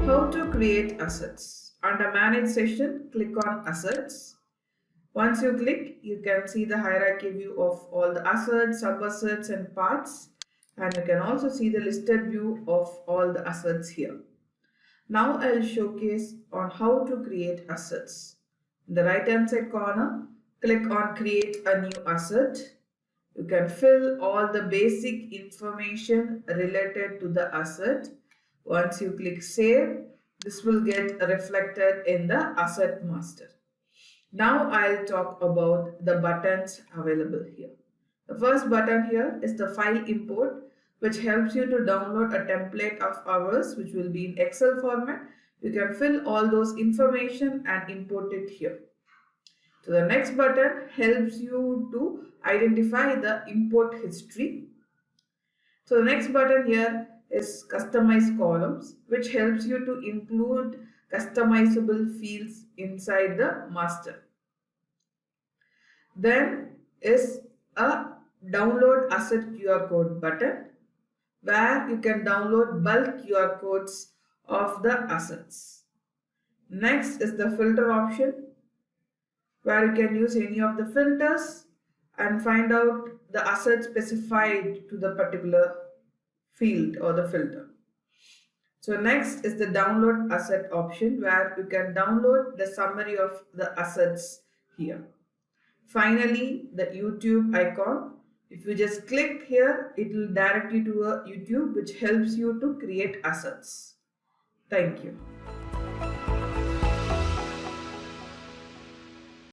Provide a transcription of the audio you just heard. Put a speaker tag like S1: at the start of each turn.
S1: How to create assets. Under Manage session, click on Assets. Once you click, you can see the hierarchy view of all the assets, sub-assets and parts. And you can also see the listed view of all the assets here. Now I'll showcase on how to create assets. In the right hand side corner, click on Create a new asset. You can fill all the basic information related to the asset. Once you click Save, this will get reflected in the Asset Master. Now I'll talk about the buttons available here. The first button here is the file import, which helps you to download a template of ours, which will be in Excel format. You can fill all those information and import it here. So the next button helps you to identify the import history. So the next button here is customize columns, which helps you to include customizable fields inside the master. Then is a download asset QR code button, where you can download bulk QR codes of the assets. Next is the filter option, where you can use any of the filters and find out the asset specified to the particular field or the filter. So next is the download asset option, where you can download the summary of the assets here. Finally, the YouTube icon. If you just click here, it will direct you to a YouTube, which helps you to create assets. Thank you.